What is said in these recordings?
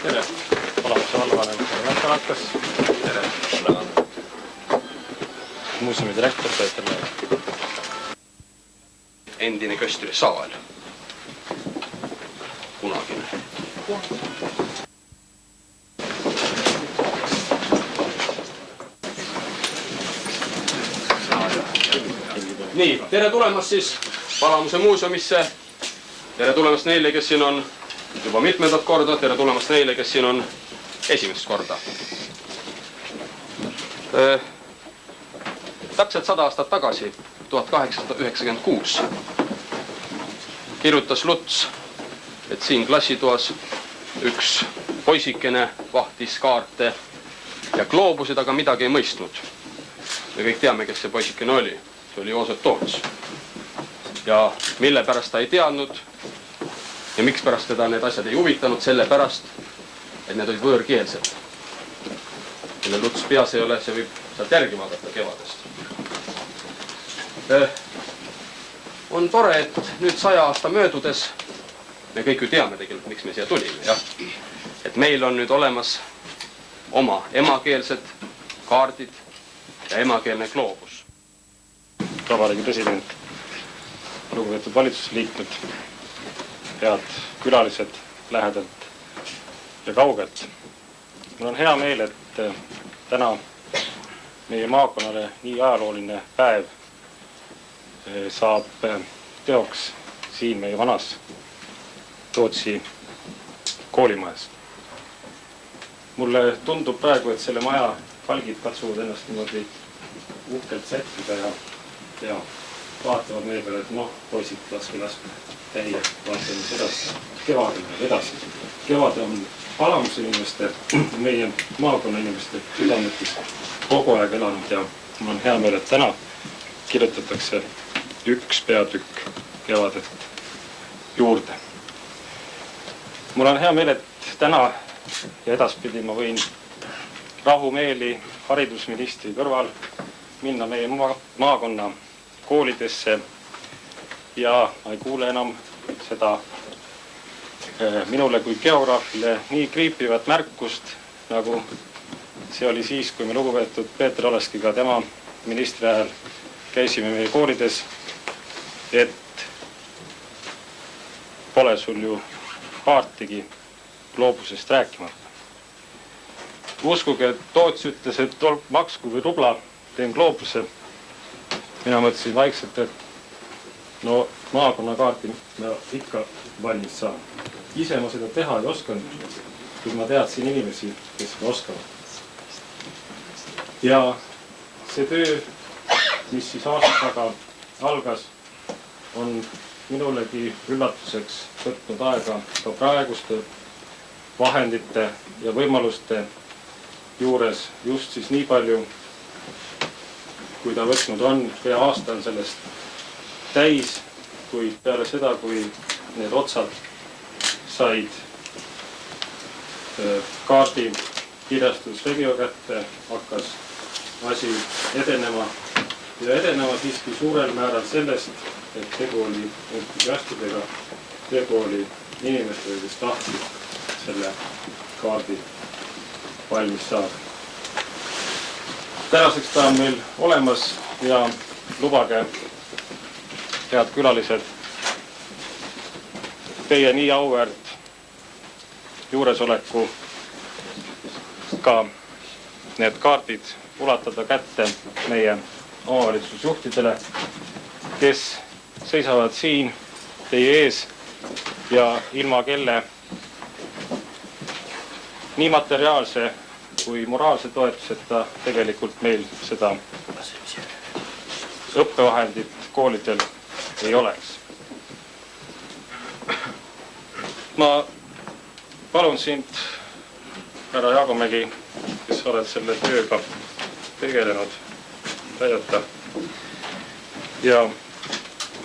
Tere! Palamuse vallavanem Peeter Lakkas. Tere! Muuseumi direktor Peeter Laev. Endine köstri saal. Kunagine. Nii, tere tulemast siis Palamuse muuseumisse. Tere tulemast neile, kes siin on juba mitmendat korda. Tere tulemast neile, kes siin on esimest korda. Täpselt 100 aastat tagasi, 1896, kirjutas Luts, et siin klassitoas üks poisikene vahtis kaarte ja gloobusid, aga midagi ei mõistnud. Me kõik teame, kes see poisikene oli. See oli Joosep Toots. Ja mille pärast ta ei teadnud ja miks pärast teda need asjad ei huvitanud, selle pärast, et need olid võõrkeelsed. Kelle Luts peas ei ole, see võib sealt järgi vaadata kevadest. On tore, et nüüd 100 aasta möödudes, me kõik ju teame tegelikult, miks me siia tulime, jah. Et meil on nüüd olemas oma emakeelsed kaardid ja emakeelne gloobus. Vabariigi president, lugupeetud valitsusliikmed, head külalised lähedalt ja kaugelt. Mul on hea meel, et täna meie maakonnale nii ajalooline päev saab teoks siin meie vanas Tootsi koolimajas. Mulle tundub praegu, et selle maja palgid katsuvad ennast niimoodi uhkelt sättida ja vaatavad meie peale, et noh, poisid, laske täie, vaatame edasi. Kevadel edasi. Kevad on Palamuse inimeste, meie maakonna inimeste südametis kogu aeg elanud ja mul on hea meel, et täna kirjutatakse üks peatükk kevadet juurde. Mul on hea meel, et täna ja edaspidi ma võin rahumeeli haridusministri kõrval minna meie maakonna koolidesse ja ma ei kuule enam seda minule kui geograafile nii kriipivat märkust, nagu see oli siis, kui me lugupeetud Peeter Oleskiga tema ministri ajal käisime meie koolides, et pole sul ju kaartigi gloobusest rääkimata. Uskuge, et Toots ütles, et maksku või rubla teen gloobuse. Mina mõtlesin vaikselt, et no maakonnakaarti ma ikka valmis saan. Ise ma seda teha ei osanud, kuid ma teadsin inimesi, kes seda oskavad. Ja see töö, mis siis aastaga algas, on minulegi üllatuseks võtnud aega ka praeguste vahendite ja võimaluste juures just siis nii palju, kui ta võtnud on. Pea aasta on sellest täis, kuid peale seda, kui need otsad said kaardi kirjastus Regio kätte, hakkas asi edenema ja edenema siiski suurel määral sellest, et tegu oli entusiastidega, tegu oli inimestega, kes tahtsid selle kaardi valmis saada. Tänaseks ta on meil olemas ja lubage, head külalised, teie nii auväärt juuresoleku ka need kaardid ulatada kätte meie omavalitsusjuhtidele, kes seisavad siin teie ees ja ilma kelle nii materiaalse kui moraalse toetuseta tegelikult meil seda õppevahendit koolidel ei oleks. Ma palun sind, härra Jaagomägi, kes oled selle tööga tegelenud, täidata. Ja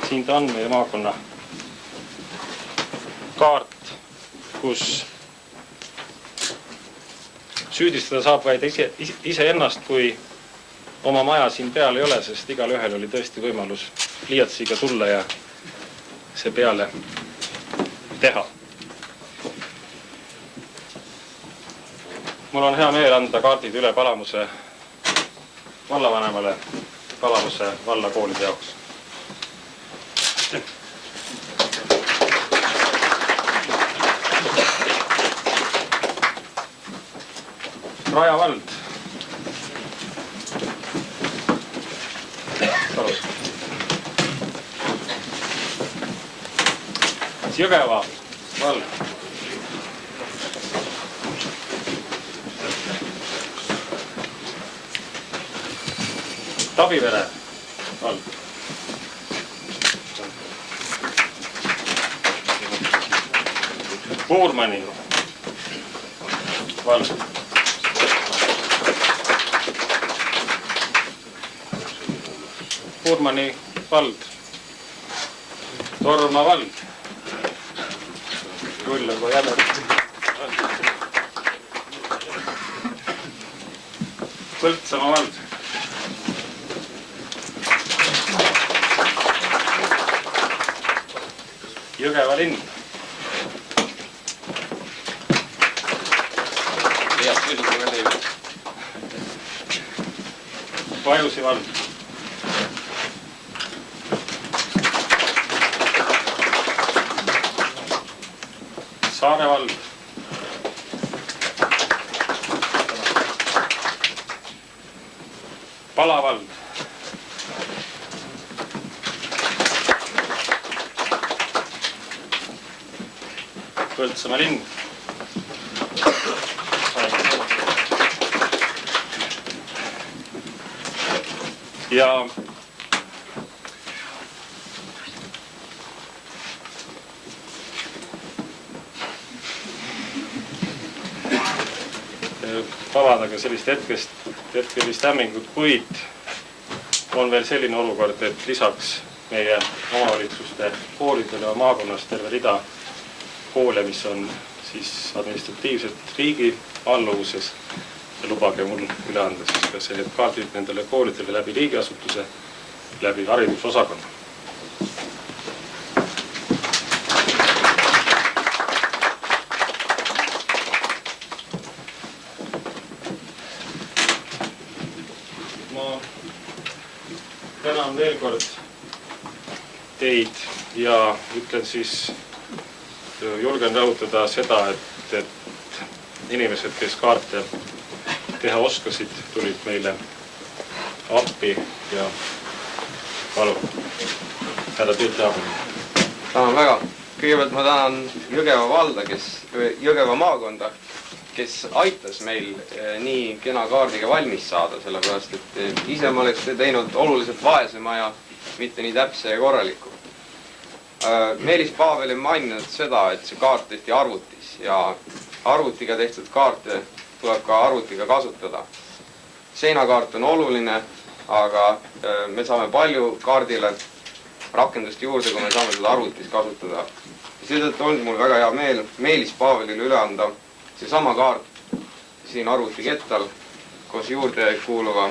siin ta on meie maakonna kaart, kus süüdistada saab vaid ise ennast, kui oma maja siin peal ei ole, sest igal ühel oli tõesti võimalus pliiatsiga tulla ja see peale teha. Mul on hea meel anda kaardid üle Palamuse vallavanemale Palamuse vallakoolide jaoks. Raja vald. Jõgeva vald. Tabivere vald. Puurmani vald. Puurmani vald. Torma vald. Rull on kui jälle. Põltsamaa vald. Jõgeva linn. Vajusi vald. Saare vald. Pala vald. Põltsamaa linn. Ja vabandage sellist hetkelist hämmingut, kuid on veel selline olukord, et lisaks meie omavalitsuste koolidele on maakonnas terve rida koole, mis on siis administratiivselt riigi alluvuses ja lubage mul üle anda siis ka see kaardid nendele koolidele läbi riigiasutuse, läbi haridusosakonna. Ma tänan veel kord teid ja ütlen siis, julgen rõhutada seda, et inimesed, kes kaarte teha oskasid, tulid meile appi ja palun, härra Tiit Aabel. Tänan väga. Kõigepealt ma tänan Jõgeva valda, Jõgeva maakonda, kes aitas meil nii kena kaardiga valmis saada, sellepärast et ise ma oleks teinud oluliselt vaesema ja mitte nii täpse ja korraliku. Meelis Paaveli maininud seda, et see kaart tehti arvutis ja arvutiga tehtud kaarte tuleb ka arvutiga kasutada. Seinakaart on oluline, aga me saame palju kaardile rakendust juurde, kui me saame seda arvutis kasutada. Seetõttu on mul väga hea meel Meelis Paavelile üle anda seesama kaart siin arvuti kettal koos juurde kuuluva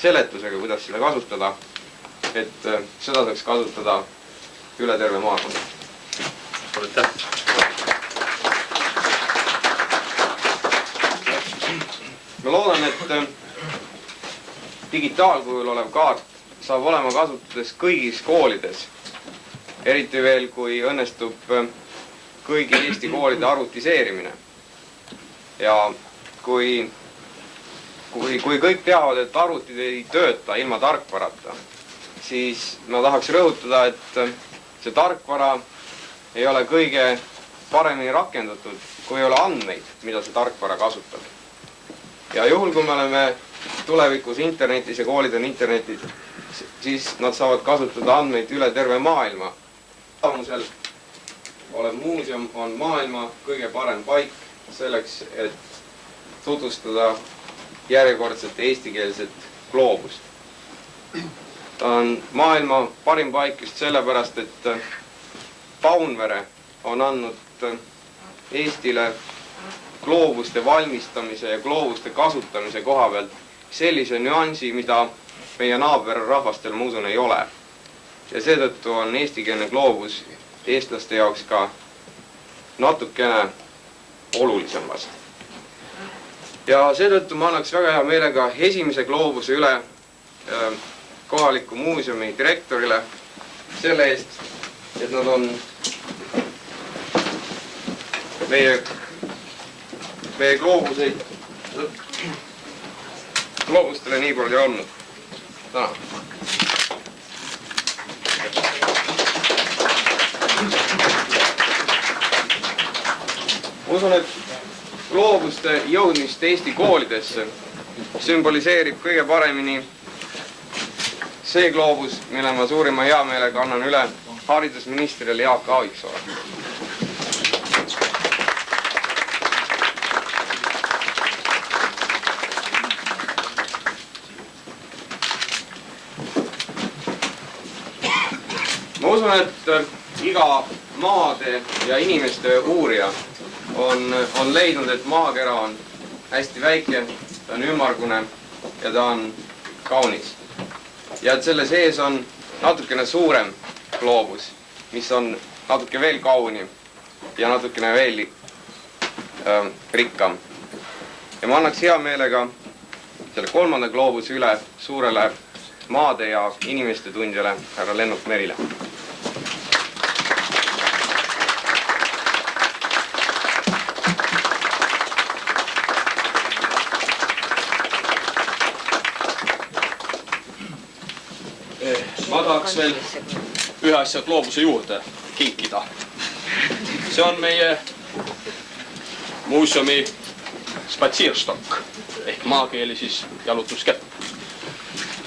seletusega, kuidas seda kasutada, et seda saaks kasutada üle terve maakonna. Aitäh! Ma loodan, et digitaalkujul olev kaart saab olema kasutuses kõigis koolides. Eriti veel, kui õnnestub kõigi Eesti koolide arvutiseerimine. Ja kui kõik teavad, et arvutid ei tööta ilma tarkvarata, siis ma tahaks rõhutada, et see tarkvara ei ole kõige paremini rakendatud, kui ei ole andmeid, mida see tarkvara kasutab. Ja juhul, kui me oleme tulevikus internetis ja koolid on internetis, siis nad saavad kasutada andmeid üle terve maailma. Palamusel olev muuseum on maailma kõige parem paik selleks, et tutvustada järjekordset eestikeelset gloobust. Ta on maailma parim paik just sellepärast, et Paunvere on andnud Eestile gloobuste valmistamise ja gloobuste kasutamise koha pealt sellise nüansi, mida meie naaberrahvastel ma usun ei ole. Ja seetõttu on eestikeelne gloobus eestlaste jaoks ka natukene olulisem vast. Ja seetõttu ma annaks väga hea meelega esimese gloobuse üle kohaliku muuseumi direktorile selle eest, et nad on meie gloobustele nii palju olnud. Tänan. Ma usun, et gloobuste jõudmist Eesti koolidesse sümboliseerib kõige paremini see gloobus, mille ma suurima heameelega annan üle haridusministrile Jaak Aaviksoole. Ma usun, et iga maade ja inimeste uurija on leidnud, et maakera on hästi väike, ta on ümmargune ja ta on kaunis. Ja et selle sees on natukene suurem gloobus, mis on natuke veel kaunim ja natukene veel rikkam. Ja ma annaks hea meelega selle kolmanda gloobuse üle suurele maade ja inimeste tundjale härra Lennart Merile. Ma tahaks veel ühe asja gloobuse juurde kinkida. See on meie muuseumi spatsiirstokk ehk maakeeli siis jalutuskepp.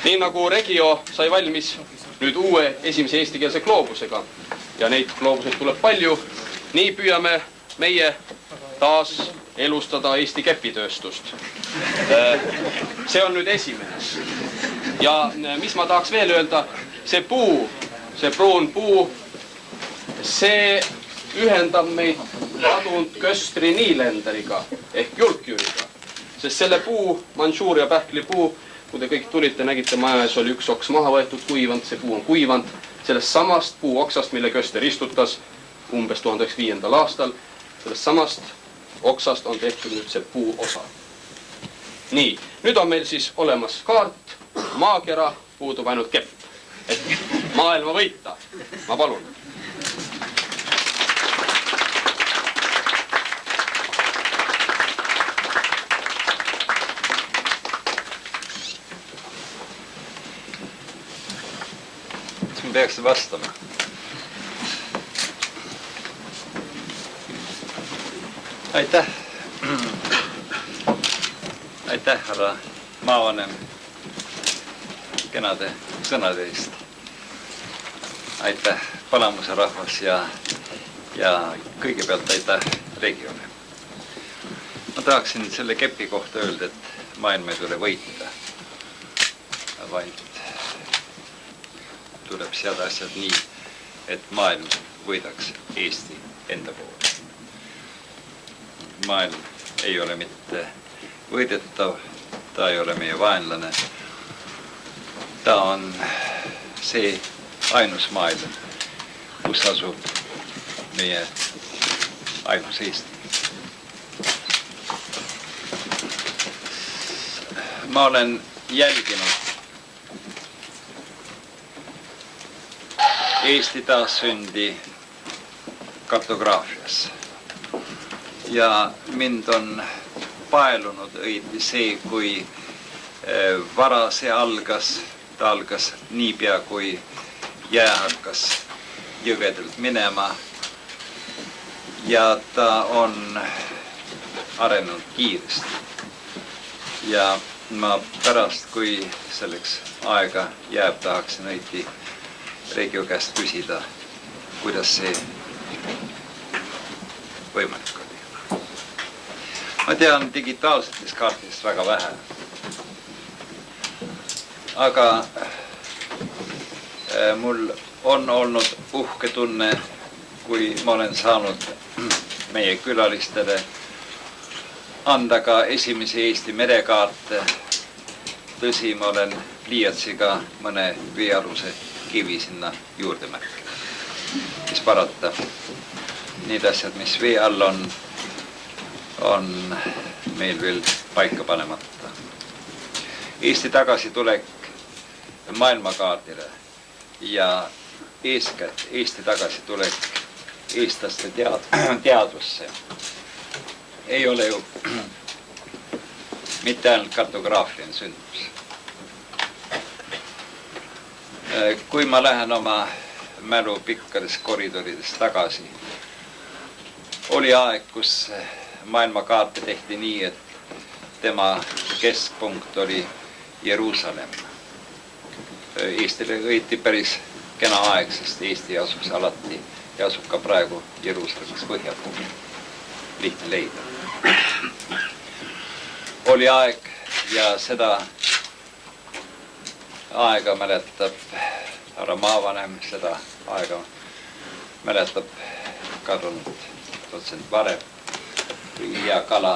Nii nagu Regio sai valmis nüüd uue esimese eestikeelse gloobusega ja neid gloobuseid tuleb palju, nii püüame meie taas elustada Eesti kepitööstust. See on nüüd esimene. Ja mis ma tahaks veel öelda, see puu, see pruun puu, see ühendab meid kadunud Köstri Niilenderiga ehk Julkjüriga. Sest selle puu, Mandžuuria pähklipuu, kui te kõik tulite, nägite maja ees oli üks oks maha võetud kuivand, see puu on kuivand. Sellest samast puu oksast, mille Köster istutas umbes 1905. aastal, sellest samast oksast on tehtud nüüd see puu osa. Nii, nüüd on meil siis olemas kaart, maakera, puudub ainult kepp. Et maailma võita, ma palun. Kas me peaks vastama? Aitäh. Aitäh, härra maavanem, kenade sõnade eest. Aitäh, Palamuse rahvas ja kõigepealt aitäh Regiole. Ma tahaksin selle kepi kohta öelda, et maailm ei tule võita, vaid tuleb seada asjad nii, et maailm võidaks Eesti enda poole. Maailm ei ole mitte võidetav, ta ei ole meie vaenlane. Ta on see ainus maailm, kus asub meie ainus Eesti. Ma olen jälginud Eesti taassündi kartograafias ja mind on paelunud õieti see, kui vara see algas. Ta algas niipea, kui jää hakkas jõgedelt minema ja ta on arenenud kiiresti. Ja ma pärast, kui selleks aega jääb, tahaksin õieti Regio käest küsida, kuidas see võimalik oli. Ma tean digitaalsetest kaartidest väga vähe. Aga mul on olnud uhke tunne, kui ma olen saanud meie külalistele anda ka esimesi Eesti merekaarte. Tõsi, ma olen pliiatsiga mõne veealuse kivi sinna juurde märkinud. Mis parata, need asjad, mis vee all on meil veel paika panemata. Eesti tagasitulek maailmakaardile ja eeskätt Eesti tagasitulek eestlaste teadvusse ei ole ju mitte ainult kartograafiline sündmus. Kui ma lähen oma mälu pikkades koridorides tagasi, oli aeg, kus maailmakaarte tehti nii, et tema keskpunkt oli Jeruusalemm. Eestile õiti päris kena aeg, sest Eesti asus alati ja asub ka praegu Jeruusalemmis põhja pool. Lihtne leida. Oli aeg ja seda aega mäletab härra maavanem, seda aega mäletab kadunud dotsent Varev või Ilja Kala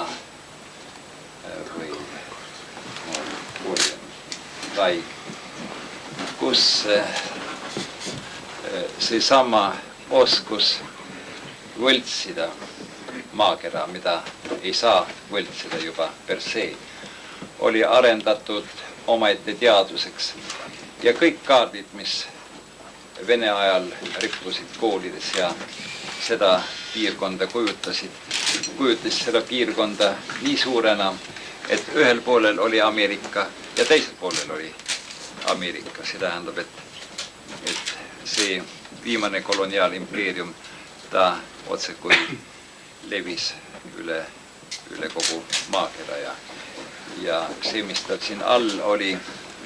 või Urjan Raig, kus seesama oskus võltsida maakera, mida ei saa võltsida juba per se, oli arendatud omaette teaduseks ja kõik kaardid, mis Vene ajal rippusid koolides ja seda piirkonda kujutasid seda piirkonda nii suurena, et ühel poolel oli Ameerika ja teisel poolel oli Ameerika. See tähendab, et see viimane koloniaalimpeerium, ta otsekui levis üle kogu maakera ja see, mis tal siin all oli,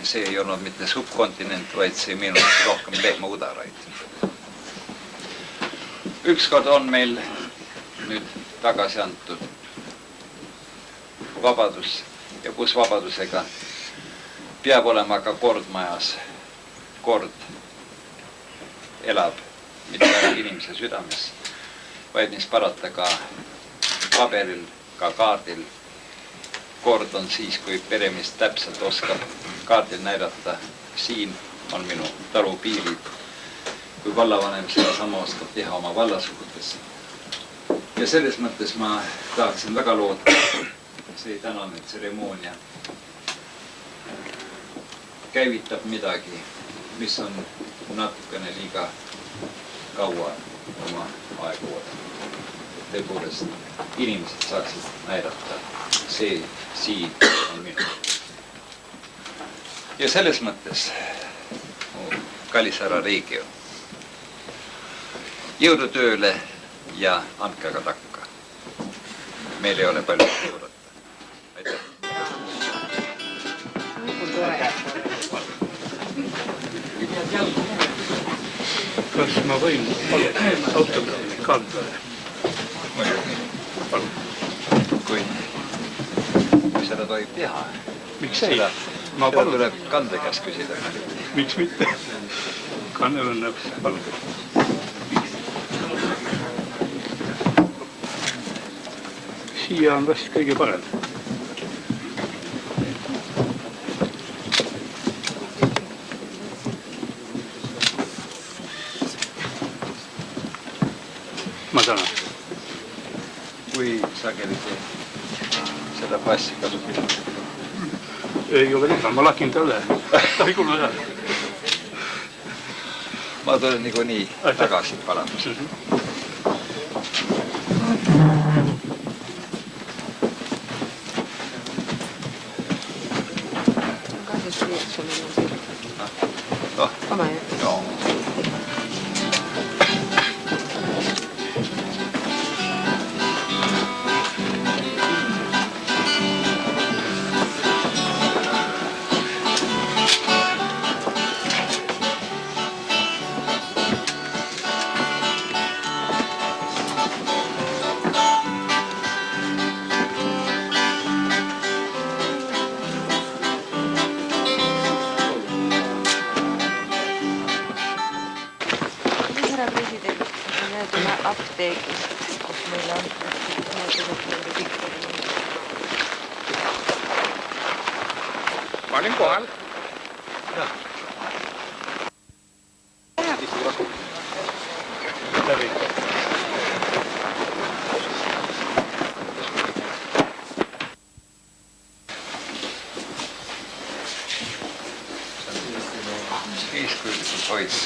see ei olnud mitte subkontinent, vaid see meenutas rohkem lehmaudaraid. Ükskord on meil nüüd tagasi antud vabadus ja kus vabadusega peab olema ka kord majas. Kord elab mitte ainult inimese südames, vaid mis parata ka paberil, ka kaardil. Kord on siis, kui peremees täpselt oskab kaardil näidata, siin on minu talu piirid, kui vallavanem seda sama oskab teha oma vallasugudes. Ja selles mõttes ma tahaksin väga loota, see tänane tseremoonia käivitab midagi, mis on natukene liiga kaua oma aegu oodanud. Tõepoolest inimesed saaksid näidata, see siin on minu. Ja selles mõttes, kallis härra Reigio, jõudu tööle ja andke aga takka. Meil ei ole palju oodata. Aitäh! Kas ma võin autograafi kanda? Kui seda tohib teha, Miks ei? Seda tuleb kande käest küsida. Miks mitte? Kannel on nõus. Palun. Siia on vast kõige parem. Ma tänan. Kui sageli seda passi kasutada? Ei ole liiga, ma lakin talle. Ta ei kuulu ära. Ma tulen nii tagasi palandus. Kahjuks sul on siin. Oma jah. Joo. Apteegist, kus meil on Ma olin kohal. hoidnud.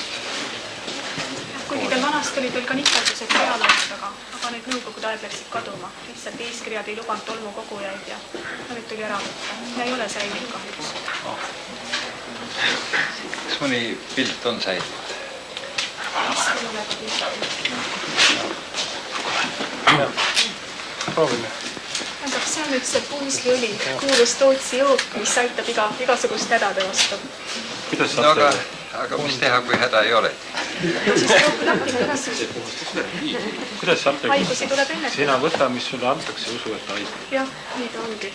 Kuigi teil vanasti olid veel ka nikeldused peal olnud, aga need nõukogude ajal läksid kaduma. Lihtsalt eeskirjad ei lubanud tolmukogujaid ja nüüd tuli ära võtta. Ja ei ole säilinud kahjuks. Kas mõni pilt on säilinud? Proovime. See on nüüd see puisliõli, kuulus Tootsi jook, mis aitab igasugust hädade vastu. Kuidas No aga mis teha, kui häda ei ole? Siis jooku lahti edasi. Kuidas saab Haigusi tuleb ennetada. Sina võta, mis sulle antakse, usu, et aitab. Jah, nii ta ongi.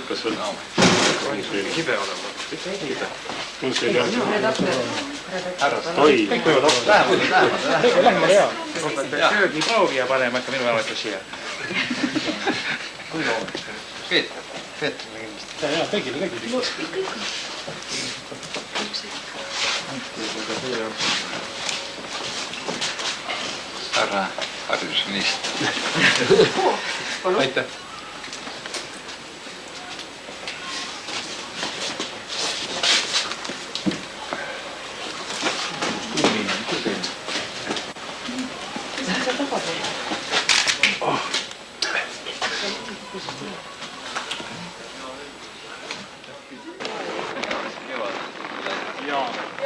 Kas sul Kibe olema. kunsliga oi, Kõik võivad otsa. Lähme hea. Tööd nii proovi ja paneme ikka minu jaoks siia. Peeter, Jaa, tegile. härra haridusminister. Aitäh.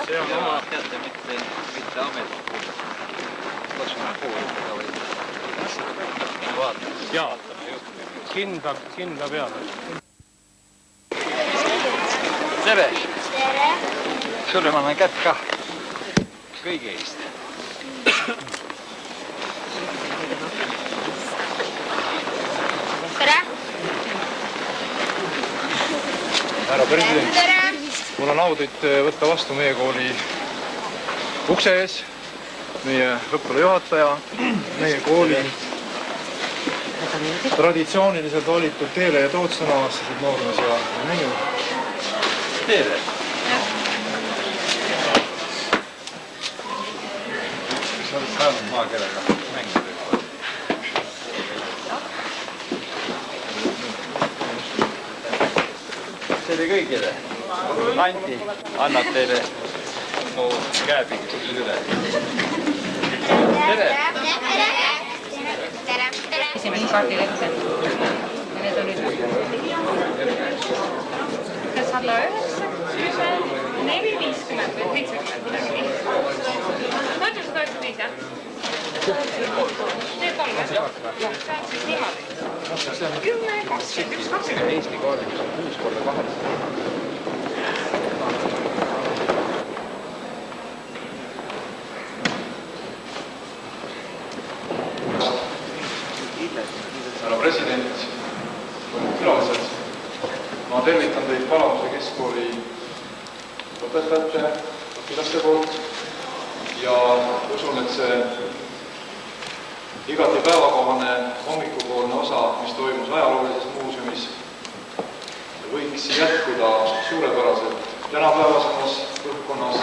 See on oma... Teate, mitte ametlikult. Katsume kuulda, vaid vaatame. Jaa, kindla peale. Tere! Sulle ma annan kätt ka. Kõige eest. Tere! Härra president, Tere! mul on au teid võtta vastu meie kooli ukse ees, meie õppealajuhataja, meie kooli traditsiooniliselt valitud Teele ja Toots sõnavastased noormees ja neiu. Teele! Sa oled saanud maakeelega mängida? Tere kõigile! Anti annab teile mu käepikkused üle. Tere! Esimesed kaardid ette. Ja need olid... Kas 190, 450 või 70 midagi? Ma ütlen 195, jah? Need kolm, jah? See on siis niimoodi. 10, 21, 20. Eesti kaardis on 6 korda 8. Härra president, külalised, ma tervitan teid Palamuse keskkooli õpetajate, õpilaste poolt ja usun, et see igati päevakohane hommikupoolne osa, mis toimus ajaloolises muuseumis, võiks jätkuda suurepäraselt tänapäevasemas õhkkonnas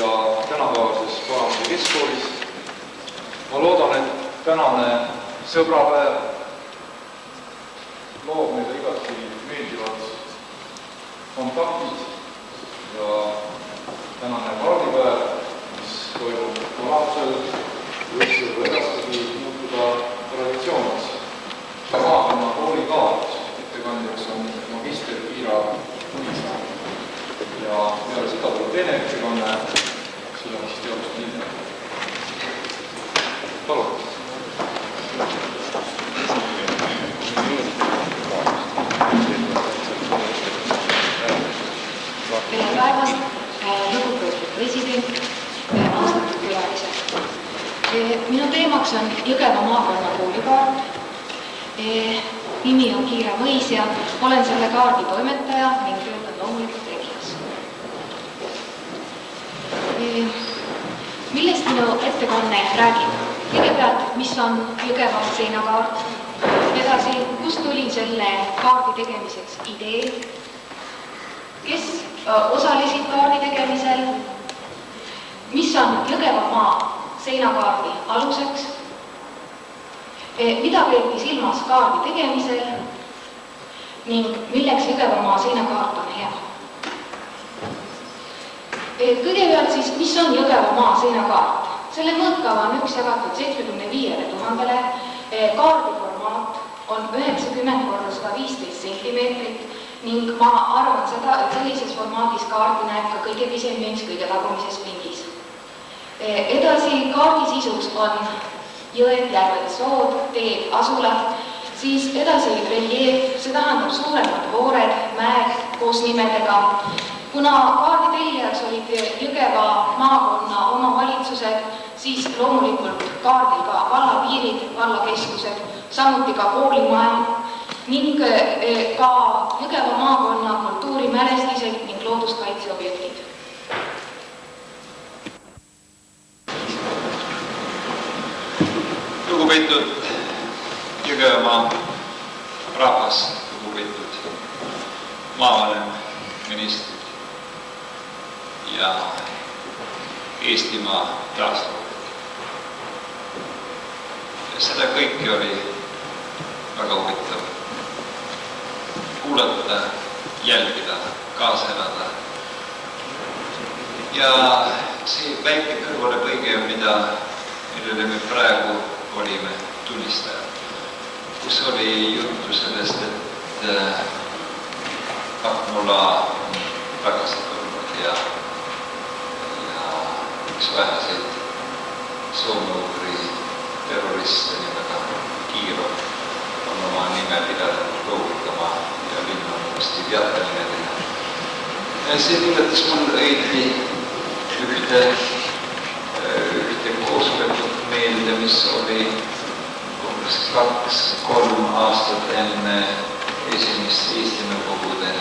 ja tänapäevases Palamuse keskkoolis. Ma loodan, et tänane sõbrapäev loob meile igati meeldivad kontaktid ja tänane kaardipäev, mis toimub Palamsel, võiks juba edastagi muutuda traditsiooniks. Maakonna koolikaart ettekandjaks on magister Kiira Unista ja peale seda tuleb teine ettekanne, seda on siis teadust linna. Palun! Tere päevast, lugupeetud president, austatud külalised. Minu teemaks on Jõgeva maakonna koolikaart. Nimi on Kiira Mõis ja olen selle kaardi toimetaja ning töötan loomulikult Regis. Millest minu ettekanne räägib? Kõigepealt, mis on Jõgeva seinakaart? Edasi, kust tuli selle kaardi tegemiseks idee? Kes osalesid kaardi tegemisel mis on Jõgevamaa seinakaardi aluseks, mida peeti silmas kaardi tegemisel ning milleks Jõgevamaa seinakaart on hea. Kõigepealt siis, mis on Jõgevamaa seinakaart? Selle mõõtkava on 1 jagatud 75 000-le, kaardi formaat on 90 korda 115 sentimeetrit ning ma arvan seda, et sellises formaadis kaardi näeb ka kõige pisemises, kõige tagumises pingis. Edasi kaardi sisuks on jõed, järved, sood, teed, asulad, siis edasi reljeef, see tähendab suuremad voored, mäed koos nimedega. Kuna kaardi tellijaks olid Jõgeva maakonna omavalitsused, siis loomulikult kaardil ka vallapiirid, vallakeskused, samuti ka koolimaja ning ka Jõgeva maakonna kultuurimälestised ning looduskaitseobjektid. Lugupeetud Jõgevamaa rahvas, lugupeetud maavanem, ministrid ja Eestimaa taastajad. Seda kõike oli väga huvitav kuulata, jälgida, kaasa elada. Ja see väike kõrvalepõige, millele me praegu olime tunnistajad, kus oli juttu sellest, et Akmola on tagasi tulnud ja üks väheseid soome-ugri terroriste nimega Kiiro on oma nime pidanud loovutama ja linn on uuesti teatenimeline. See tuletas mul õigi ühte koosolekut meelde, mis oli umbes 2-3 aastat enne esimest Eesti Nõukogude